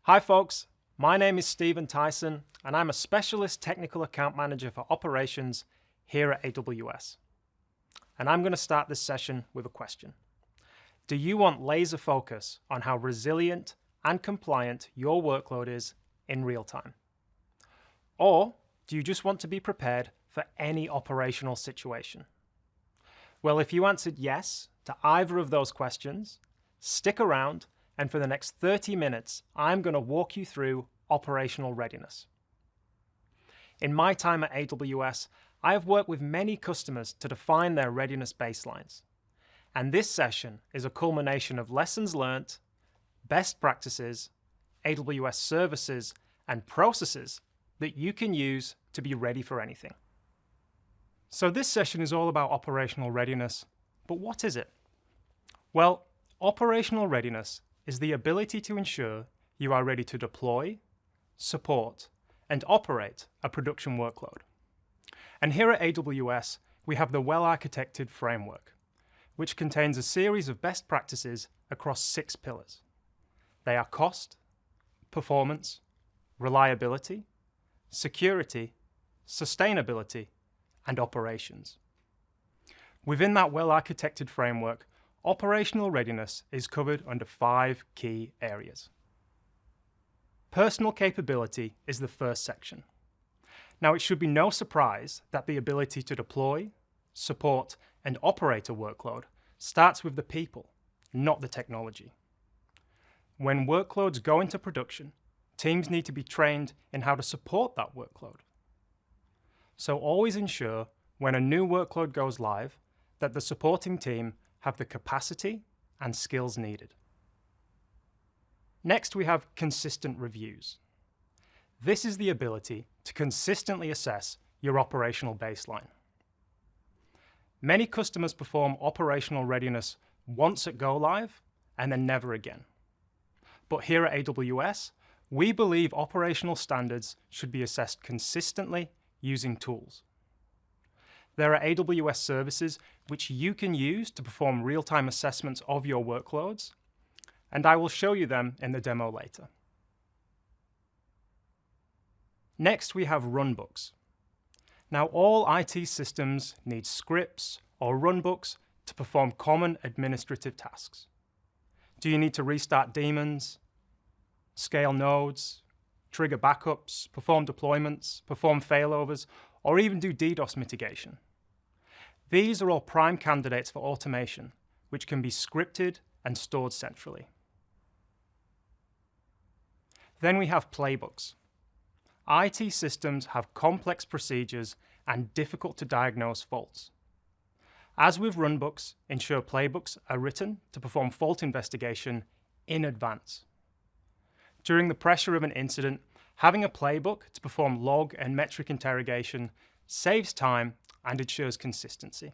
Hi folks, my name is Stephen Tyson and I'm a Specialist Technical Account Manager for Operations here at AWS. And I'm going to start this session with a question. Do you want laser focus on how resilient and compliant your workload is in real time? Or do you just want to be prepared for any operational situation? Well, if you answered yes to either of those questions, stick around, and for the next 30 minutes, I'm going to walk you through operational readiness. In my time at AWS, I have worked with many customers to define their readiness baselines. And this session is a culmination of lessons learned, best practices, AWS services, and processes that you can use to be ready for anything. So this session is all about operational readiness, but what is it? Well, operational readiness is the ability to ensure you are ready to deploy, support, and operate a production workload. And here at AWS, we have the well-architected framework, which contains a series of best practices across 6 pillars. They are cost, performance, reliability, security, sustainability, and operations. Within that well-architected framework, operational readiness is covered under 5 key areas. Personal capability is the first section. Now, it should be no surprise that the ability to deploy, support, and operate a workload starts with the people, not the technology. When workloads go into production, teams need to be trained in how to support that workload. So always ensure when a new workload goes live that the supporting team have the capacity and skills needed. Next, we have consistent reviews. This is the ability to consistently assess your operational baseline. Many customers perform operational readiness once at go live and then never again. But here at AWS, we believe operational standards should be assessed consistently using tools. There are AWS services which you can use to perform real-time assessments of your workloads, and I will show you them in the demo later. Next, we have runbooks. Now, all IT systems need scripts or runbooks to perform common administrative tasks. Do you need to restart daemons, scale nodes, trigger backups, perform deployments, perform failovers, or even do DDoS mitigation? These are all prime candidates for automation, which can be scripted and stored centrally. Then we have playbooks. IT systems have complex procedures and difficult to diagnose faults. As with runbooks, ensure playbooks are written to perform fault investigation in advance. During the pressure of an incident, having a playbook to perform log and metric interrogation saves time and ensures consistency.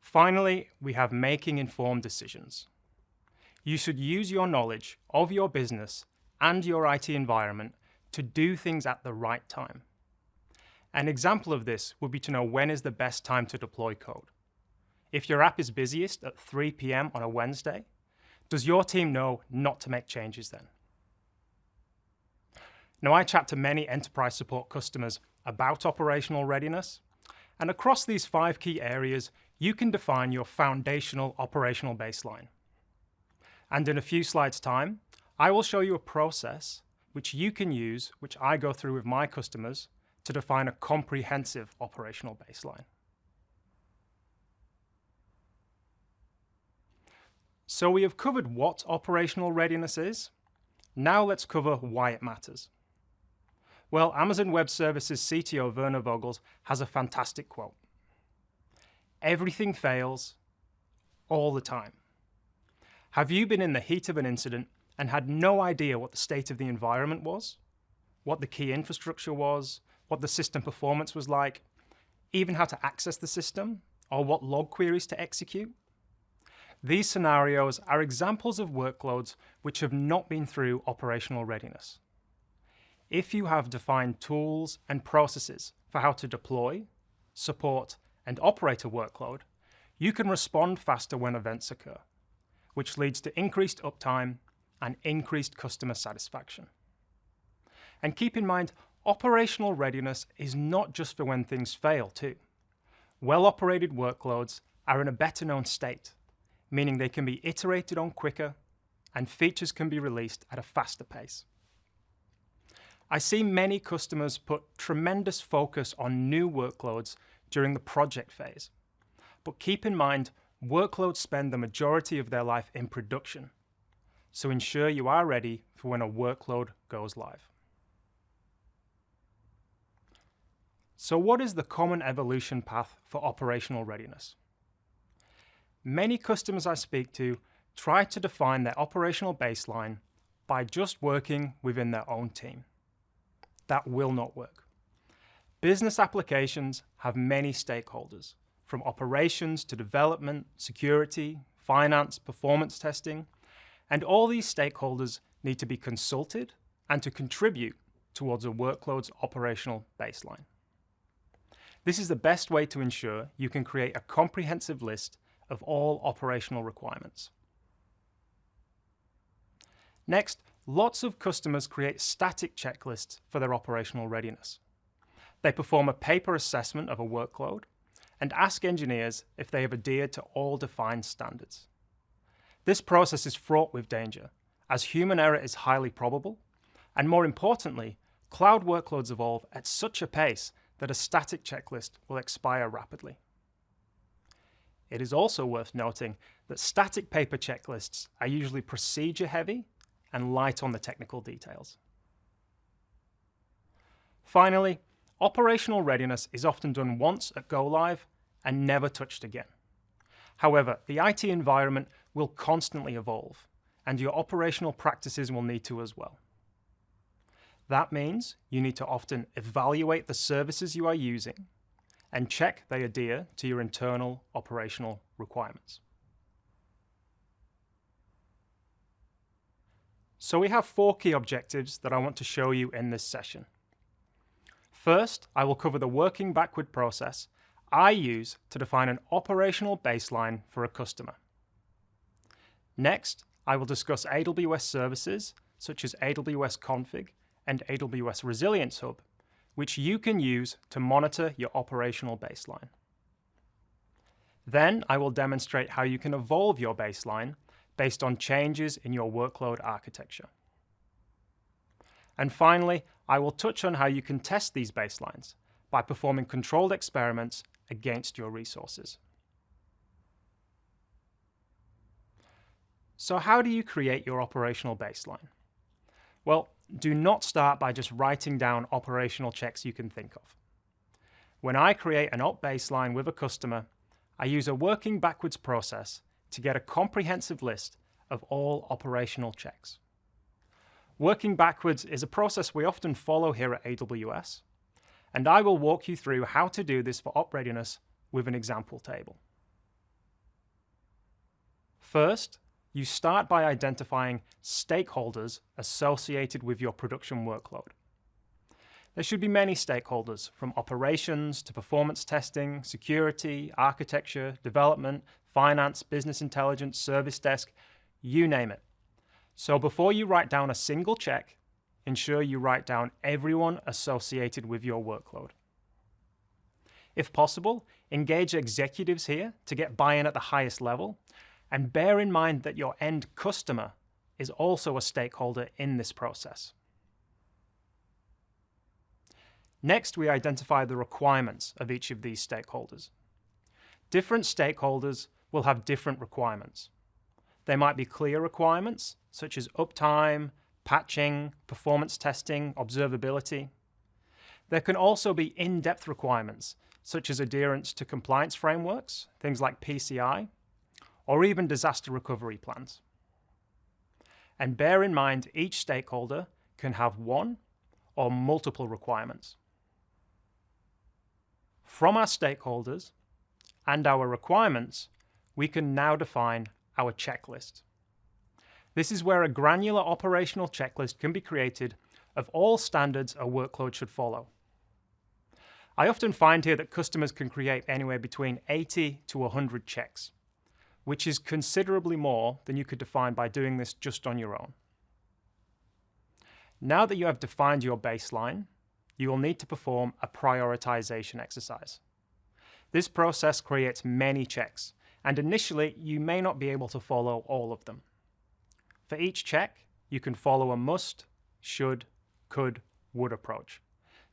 Finally, we have making informed decisions. You should use your knowledge of your business and your IT environment to do things at the right time. An example of this would be to know when is the best time to deploy code. If your app is busiest at 3 p.m. on a Wednesday, does your team know not to make changes then? Now, I chat to many enterprise support customers about operational readiness, and across these 5 key areas, you can define your foundational operational baseline. And in a few slides' time, I will show you a process which you can use, which I go through with my customers, to define a comprehensive operational baseline. So we have covered what operational readiness is. Now let's cover why it matters. Well, Amazon Web Services CTO Werner Vogels has a fantastic quote. Everything fails all the time. Have you been in the heat of an incident and had no idea what the state of the environment was, what the key infrastructure was, what the system performance was like, even how to access the system, or what log queries to execute? These scenarios are examples of workloads which have not been through operational readiness. If you have defined tools and processes for how to deploy, support, and operate a workload, you can respond faster when events occur, which leads to increased uptime, and increased customer satisfaction. And keep in mind, operational readiness is not just for when things fail too. Well-operated workloads are in a better known state, meaning they can be iterated on quicker and features can be released at a faster pace. I see many customers put tremendous focus on new workloads during the project phase. But keep in mind, workloads spend the majority of their life in production. So ensure you are ready for when a workload goes live. So what is the common evolution path for operational readiness? Many customers I speak to try to define their operational baseline by just working within their own team. That will not work. Business applications have many stakeholders, from operations to development, security, finance, performance testing, and all these stakeholders need to be consulted and to contribute towards a workload's operational baseline. This is the best way to ensure you can create a comprehensive list of all operational requirements. Next, lots of customers create static checklists for their operational readiness. They perform a paper assessment of a workload and ask engineers if they have adhered to all defined standards. This process is fraught with danger, as human error is highly probable, and more importantly, cloud workloads evolve at such a pace that a static checklist will expire rapidly. It is also worth noting that static paper checklists are usually procedure-heavy and light on the technical details. Finally, operational readiness is often done once at go-live and never touched again. However, the IT environment will constantly evolve, and your operational practices will need to as well. That means you need to often evaluate the services you are using and check they adhere to your internal operational requirements. So we have 4 key objectives that I want to show you in this session. First, I will cover the working backward process I use to define an operational baseline for a customer. Next, I will discuss AWS services such as AWS Config and AWS Resilience Hub, which you can use to monitor your operational baseline. Then I will demonstrate how you can evolve your baseline based on changes in your workload architecture. And finally, I will touch on how you can test these baselines by performing controlled experiments against your resources. So how do you create your operational baseline? Well, do not start by just writing down operational checks you can think of. When I create an op baseline with a customer, I use a working backwards process to get a comprehensive list of all operational checks. Working backwards is a process we often follow here at AWS, and I will walk you through how to do this for op readiness with an example table. First, you start by identifying stakeholders associated with your production workload. There should be many stakeholders, from operations to performance testing, security, architecture, development, finance, business intelligence, service desk, you name it. So before you write down a single check, ensure you write down everyone associated with your workload. If possible, engage executives here to get buy-in at the highest level, and bear in mind that your end customer is also a stakeholder in this process. Next, we identify the requirements of each of these stakeholders. Different stakeholders will have different requirements. They might be clear requirements, such as uptime, patching, performance testing, observability. There can also be in-depth requirements, such as adherence to compliance frameworks, things like PCI, or even disaster recovery plans. And bear in mind, each stakeholder can have one or multiple requirements. From our stakeholders and our requirements, we can now define our checklist. This is where a granular operational checklist can be created of all standards a workload should follow. I often find here that customers can create anywhere between 80 to 100 checks, which is considerably more than you could define by doing this just on your own. Now that you have defined your baseline, you will need to perform a prioritization exercise. This process creates many checks, and initially you may not be able to follow all of them. For each check, you can follow a must, should, could, would approach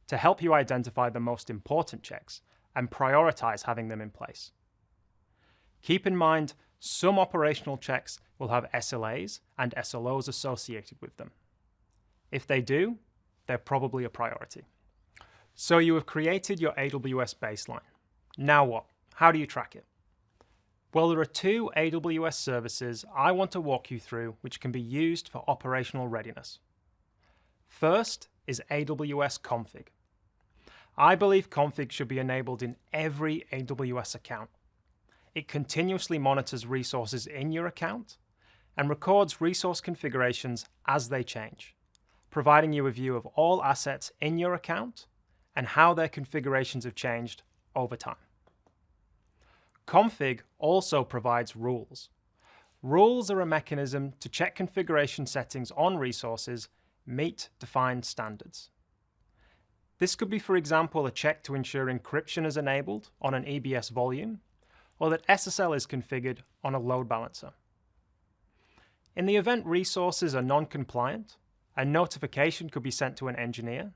to help you identify the most important checks and prioritize having them in place. Keep in mind, some operational checks will have SLAs and SLOs associated with them. If they do, they're probably a priority. So you have created your AWS baseline. Now what? How do you track it? Well, there are two AWS services I want to walk you through which can be used for operational readiness. First is AWS Config. I believe config should be enabled in every AWS account. It continuously monitors resources in your account and records resource configurations as they change, providing you a view of all assets in your account and how their configurations have changed over time. Config also provides rules. Rules are a mechanism to check configuration settings on resources meet defined standards. This could be, for example, a check to ensure encryption is enabled on an EBS volume, or that SSL is configured on a load balancer. In the event resources are non-compliant, a notification could be sent to an engineer,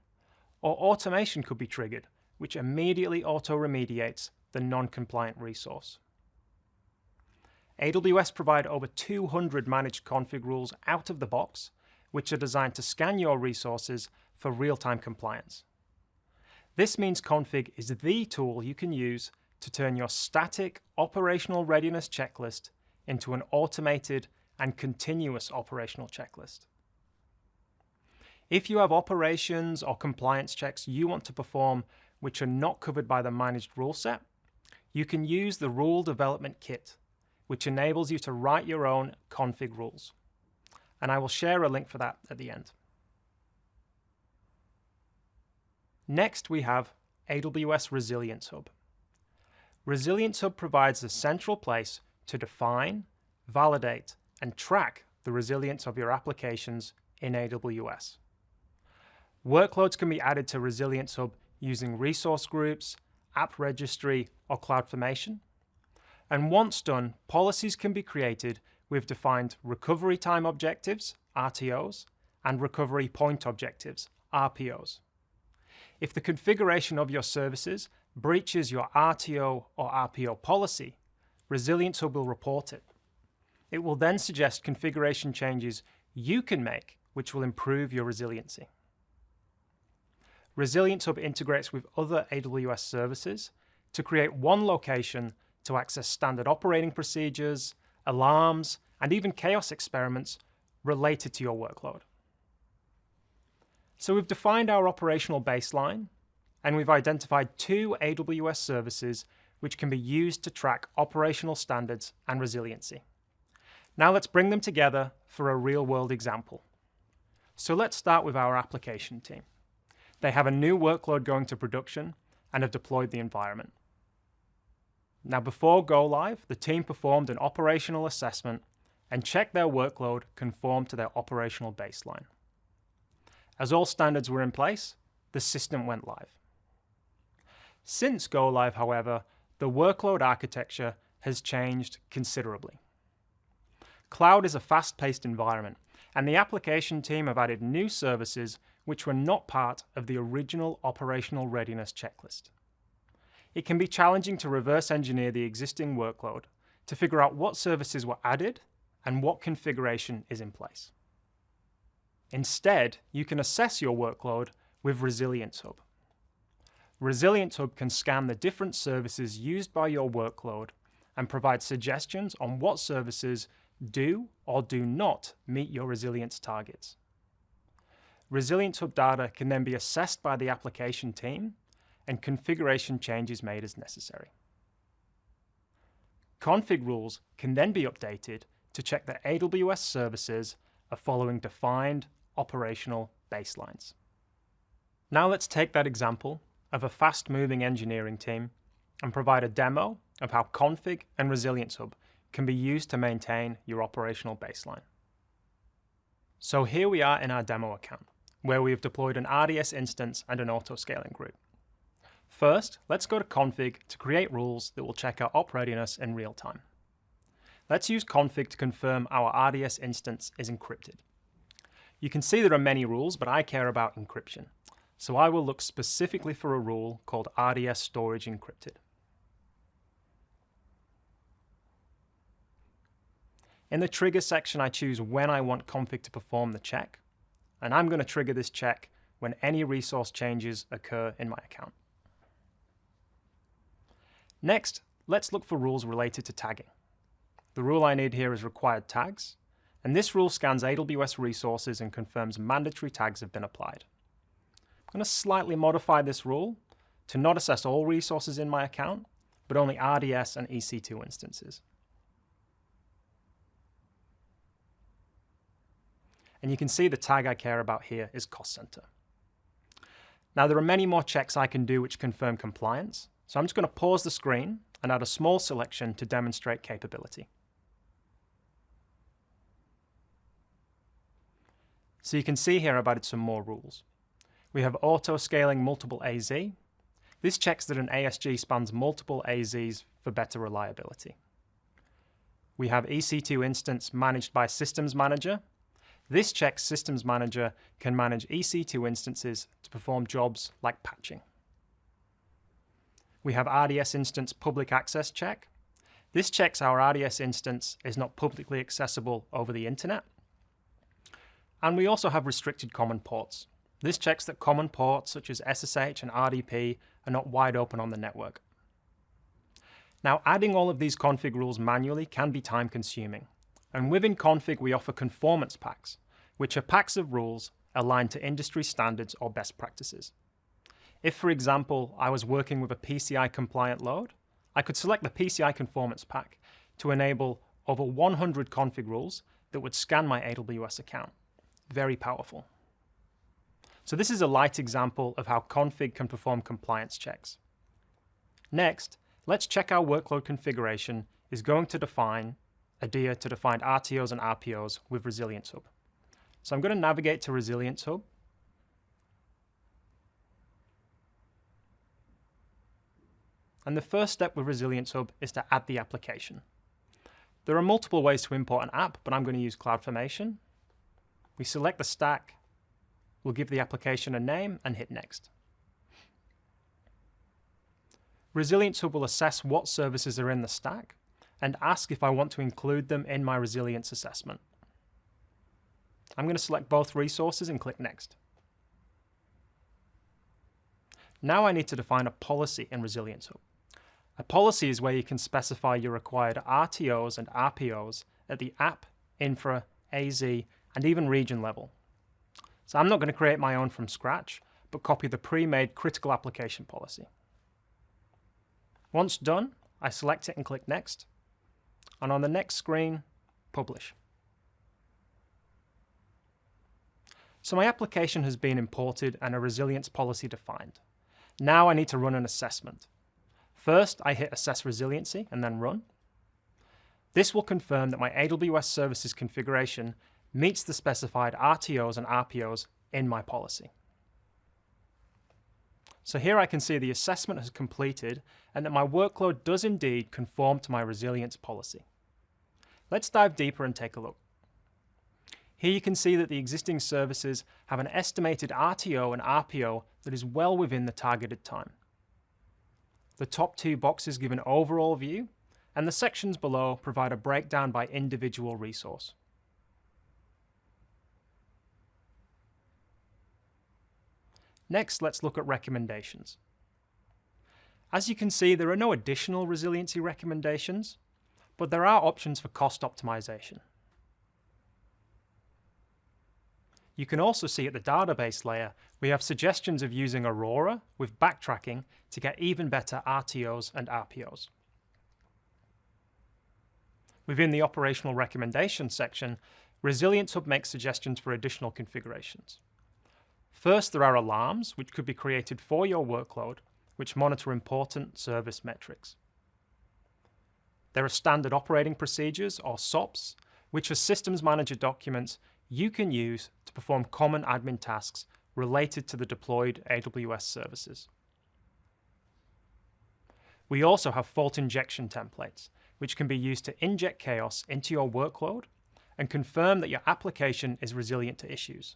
or automation could be triggered, which immediately auto-remediates the non-compliant resource. AWS provide over 200 managed config rules out of the box, which are designed to scan your resources for real-time compliance. This means config is the tool you can use to turn your static operational readiness checklist into an automated and continuous operational checklist. If you have operations or compliance checks you want to perform which are not covered by the managed rule set, you can use the Rule Development Kit, which enables you to write your own config rules. And I will share a link for that at the end. Next, we have AWS Resilience Hub. Resilience Hub provides a central place to define, validate, and track the resilience of your applications in AWS. Workloads can be added to Resilience Hub using resource groups, app registry, or CloudFormation. And once done, policies can be created with defined recovery time objectives, RTOs, and recovery point objectives, RPOs. If the configuration of your services breaches your RTO or RPO policy, Resilience Hub will report it. It will then suggest configuration changes you can make which will improve your resiliency. Resilience Hub integrates with other AWS services to create one location to access standard operating procedures, alarms, and even chaos experiments related to your workload. So we've defined our operational baseline, and we've identified two AWS services which can be used to track operational standards and resiliency. Now let's bring them together for a real-world example. So let's start with our application team. They have a new workload going to production and have deployed the environment. Now before go live, the team performed an operational assessment and checked their workload conformed to their operational baseline. As all standards were in place, the system went live. Since go live, however, the workload architecture has changed considerably. Cloud is a fast-paced environment, and the application team have added new services which were not part of the original operational readiness checklist. It can be challenging to reverse engineer the existing workload to figure out what services were added and what configuration is in place. Instead, you can assess your workload with Resilience Hub. Resilience Hub can scan the different services used by your workload and provide suggestions on what services do or do not meet your resilience targets. Resilience Hub data can then be assessed by the application team and configuration changes made as necessary. Config rules can then be updated to check that AWS services are following defined operational baselines. Now let's take that example of a fast-moving engineering team and provide a demo of how Config and Resilience Hub can be used to maintain your operational baseline. So here we are in our demo account. where we have deployed an RDS instance and an auto-scaling group. First, let's go to config to create rules that will check our op readiness in real time. Let's use config to confirm our RDS instance is encrypted. You can see there are many rules, but I care about encryption. So I will look specifically for a rule called RDS storage encrypted. In the trigger section, I choose when I want config to perform the check, and I'm going to trigger this check when any resource changes occur in my account. Next, let's look for rules related to tagging. The rule I need here is required tags, and this rule scans AWS resources and confirms mandatory tags have been applied. I'm going to slightly modify this rule to not assess all resources in my account, but only RDS and EC2 instances. And you can see the tag I care about here is cost center. Now there are many more checks I can do which confirm compliance, so I'm just going to pause the screen and add a small selection to demonstrate capability. So you can see here I've added some more rules. We have auto-scaling multiple AZ. This checks that an ASG spans multiple AZs for better reliability. We have EC2 instance managed by Systems Manager. This checks Systems Manager can manage EC2 instances to perform jobs like patching. We have RDS instance public access check. This checks our RDS instance is not publicly accessible over the internet. And we also have restricted common ports. This checks that common ports such as SSH and RDP are not wide open on the network. Now, adding all of these config rules manually can be time consuming. And within config, we offer conformance packs, which are packs of rules aligned to industry standards or best practices. If, for example, I was working with a PCI compliant load, I could select the PCI conformance pack to enable over 100 config rules that would scan my AWS account. Very powerful. So this is a light example of how config can perform compliance checks. Next, let's check our workload configuration is going to define adhere to defined RTOs and RPOs with Resilience Hub. So I'm going to navigate to Resilience Hub. And the first step with Resilience Hub is to add the application. There are multiple ways to import an app, but I'm going to use CloudFormation. We select the stack, we'll give the application a name and hit Next. Resilience Hub will assess what services are in the stack and ask if I want to include them in my resilience assessment. I'm going to select both resources and click Next. Now I need to define a policy in Resilience Hub. A policy is where you can specify your required RTOs and RPOs at the app, infra, AZ, and even region level. So I'm not going to create my own from scratch, but copy the pre-made critical application policy. Once done, I select it and click Next. And on the next screen, Publish. So my application has been imported and a resilience policy defined. Now I need to run an assessment. First, I hit Assess Resiliency and then Run. This will confirm that my AWS Services configuration meets the specified RTOs and RPOs in my policy. So here I can see the assessment has completed and that my workload does indeed conform to my resilience policy. Let's dive deeper and take a look. Here you can see that the existing services have an estimated RTO and RPO that is well within the targeted time. The top two boxes give an overall view, and the sections below provide a breakdown by individual resource. Next, let's look at recommendations. As you can see, there are no additional resiliency recommendations, but there are options for cost optimization. You can also see at the database layer, we have suggestions of using Aurora with backtracking to get even better RTOs and RPOs. Within the operational recommendations section, Resilience Hub makes suggestions for additional configurations. First, there are alarms, which could be created for your workload, which monitor important service metrics. There are standard operating procedures, or SOPs, which are Systems Manager documents you can use to perform common admin tasks related to the deployed AWS services. We also have fault injection templates, which can be used to inject chaos into your workload and confirm that your application is resilient to issues.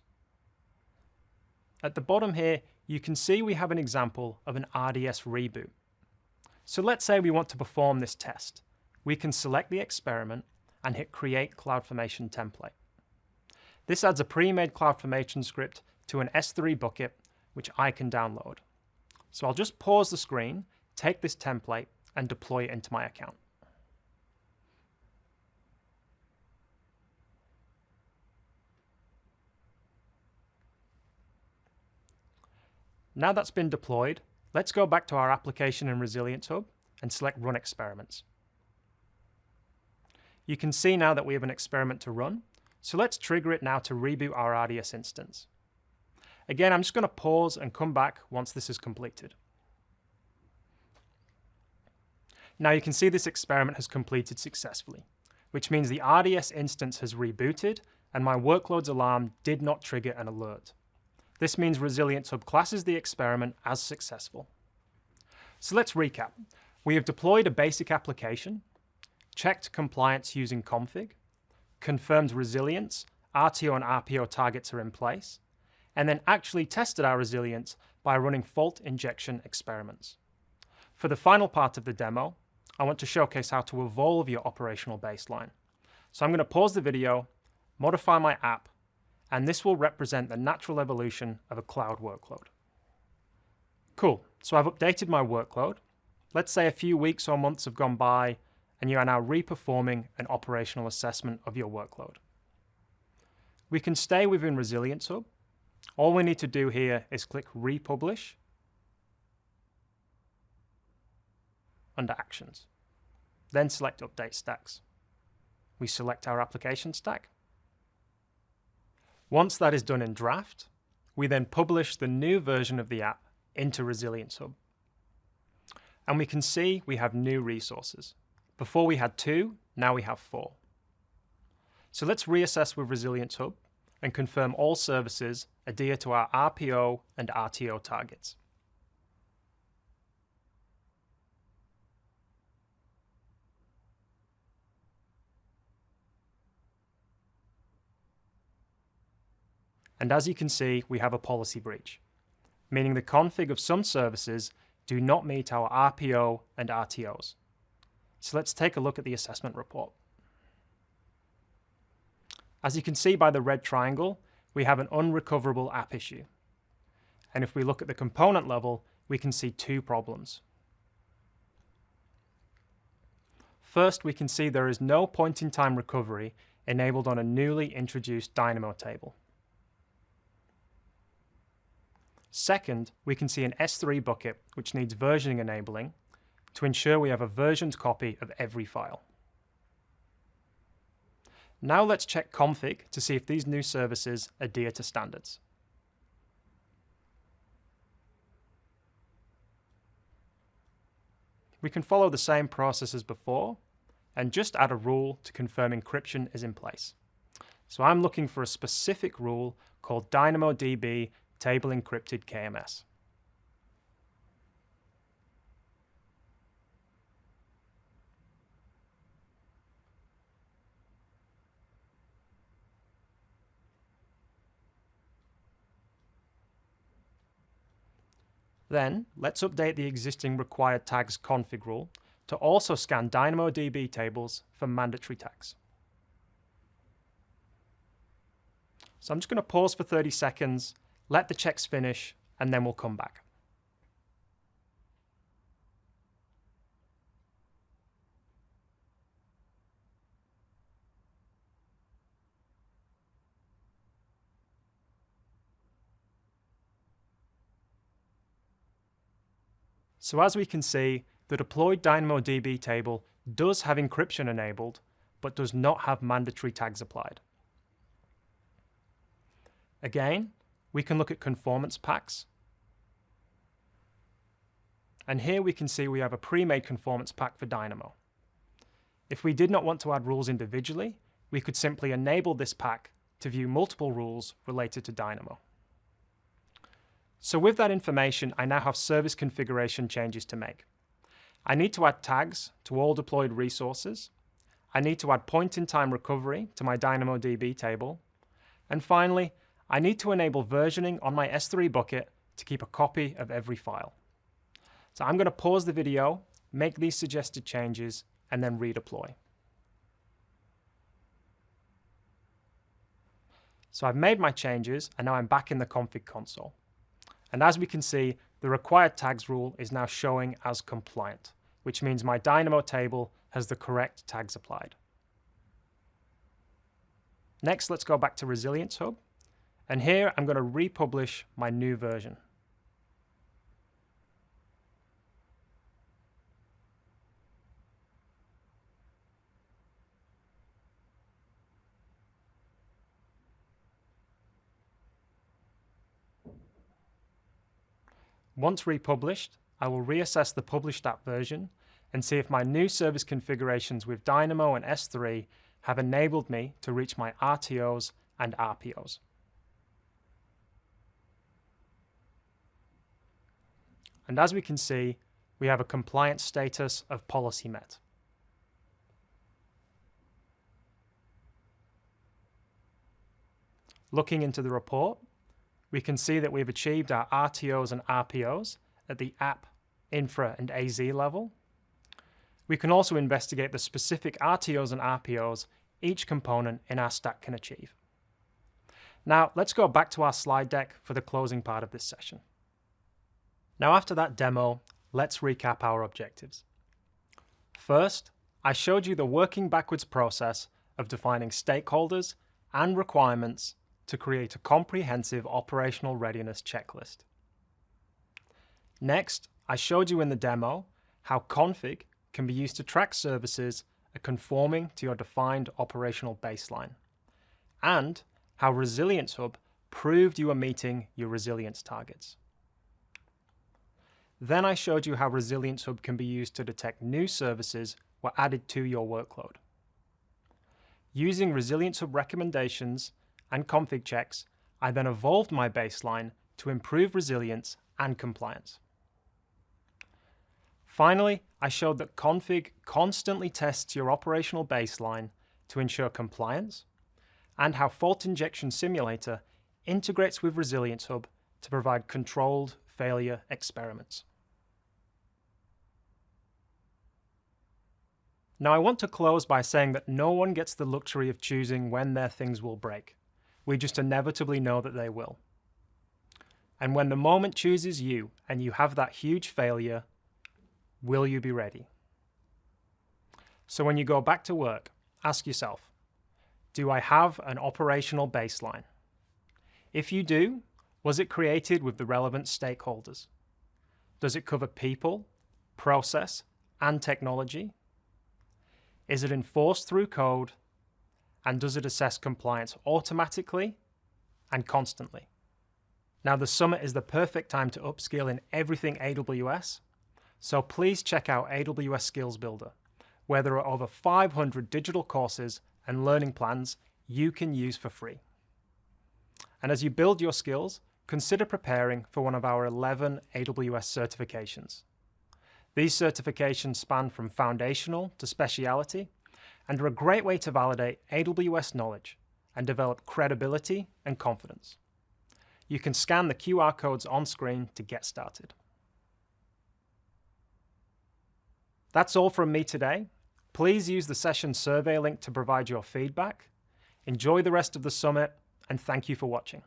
At the bottom here, you can see we have an example of an RDS reboot. So let's say we want to perform this test. We can select the experiment and hit Create CloudFormation Template. This adds a pre-made CloudFormation script to an S3 bucket, which I can download. So I'll just pause the screen, take this template, and deploy it into my account. Now that's been deployed, let's go back to our application in Resilience Hub and select Run Experiments. You can see now that we have an experiment to run, so let's trigger it now to reboot our RDS instance. Again, I'm just going to pause and come back once this is completed. Now you can see this experiment has completed successfully, which means the RDS instance has rebooted and my workloads alarm did not trigger an alert. This means Resilience Hub classes the experiment as successful. So let's recap. We have deployed a basic application, checked compliance using config, confirmed resilience, RTO and RPO targets are in place, and then actually tested our resilience by running fault injection experiments. For the final part of the demo, I want to showcase how to evolve your operational baseline. So I'm going to pause the video, modify my app, and this will represent the natural evolution of a cloud workload. Cool, so I've updated my workload. Let's say a few weeks or months have gone by and you are now reperforming an operational assessment of your workload. We can stay within Resilience Hub. All we need to do here is click Republish under Actions. Then select Update Stacks. We select our application stack. Once that is done in draft, we then publish the new version of the app into Resilience Hub. And we can see we have new resources. Before we had 2, now we have 4. So let's reassess with Resilience Hub and confirm all services adhere to our RPO and RTO targets. And as you can see, we have a policy breach, meaning the config of some services do not meet our RPO and RTOs. So let's take a look at the assessment report. As you can see by the red triangle, we have an unrecoverable app issue. And if we look at the component level, we can see 2 problems. First, we can see there is no point-in-time recovery enabled on a newly introduced Dynamo table. Second, we can see an S3 bucket which needs versioning enabling to ensure we have a versioned copy of every file. Now let's check config to see if these new services adhere to standards. We can follow the same process as before and just add a rule to confirm encryption is in place. So I'm looking for a specific rule called DynamoDB Table Encrypted KMS. Then, let's update the existing required tags config rule to also scan DynamoDB tables for mandatory tags. So I'm just going to pause for 30 seconds, let the checks finish, and then we'll come back. So as we can see, the deployed DynamoDB table does have encryption enabled, but does not have mandatory tags applied. Again, we can look at conformance packs. And here we can see we have a pre-made conformance pack for Dynamo. If we did not want to add rules individually, we could simply enable this pack to view multiple rules related to Dynamo. So with that information, I now have service configuration changes to make. I need to add tags to all deployed resources. I need to add point-in-time recovery to my DynamoDB table. And finally, I need to enable versioning on my S3 bucket to keep a copy of every file. So I'm going to pause the video, make these suggested changes, and then redeploy. So I've made my changes, and now I'm back in the config console. And as we can see, the required tags rule is now showing as compliant, which means my Dynamo table has the correct tags applied. Next, let's go back to Resilience Hub, and here I'm going to republish my new version. Once republished, I will reassess the published app version and see if my new service configurations with Dynamo and S3 have enabled me to reach my RTOs and RPOs. And as we can see, we have a compliance status of policy met. Looking into the report, we can see that we've achieved our RTOs and RPOs at the app, infra, and AZ level. We can also investigate the specific RTOs and RPOs each component in our stack can achieve. Now, let's go back to our slide deck for the closing part of this session. Now, after that demo, let's recap our objectives. First, I showed you the working backwards process of defining stakeholders and requirements to create a comprehensive operational readiness checklist. Next, I showed you in the demo how config can be used to track services are conforming to your defined operational baseline, and how Resilience Hub proved you were meeting your resilience targets. Then I showed you how Resilience Hub can be used to detect new services were added to your workload. Using Resilience Hub recommendations and config checks, I then evolved my baseline to improve resilience and compliance. Finally, I showed that config constantly tests your operational baseline to ensure compliance, and how Fault Injection Simulator integrates with Resilience Hub to provide controlled failure experiments. Now, I want to close by saying that no one gets the luxury of choosing when their things will break. We just inevitably know that they will. And when the moment chooses you and you have that huge failure, will you be ready? So when you go back to work, ask yourself, do I have an operational baseline? If you do, was it created with the relevant stakeholders? Does it cover people, process, and technology? Is it enforced through code? And does it assess compliance automatically and constantly? Now, the Summit is the perfect time to upskill in everything AWS, so please check out AWS Skills Builder, where there are over 500 digital courses and learning plans you can use for free. And as you build your skills, consider preparing for one of our 11 AWS certifications. These certifications span from foundational to speciality, and are a great way to validate AWS knowledge and develop credibility and confidence. You can scan the QR codes on screen to get started. That's all from me today. Please use the session survey link to provide your feedback. Enjoy the rest of the summit, and thank you for watching.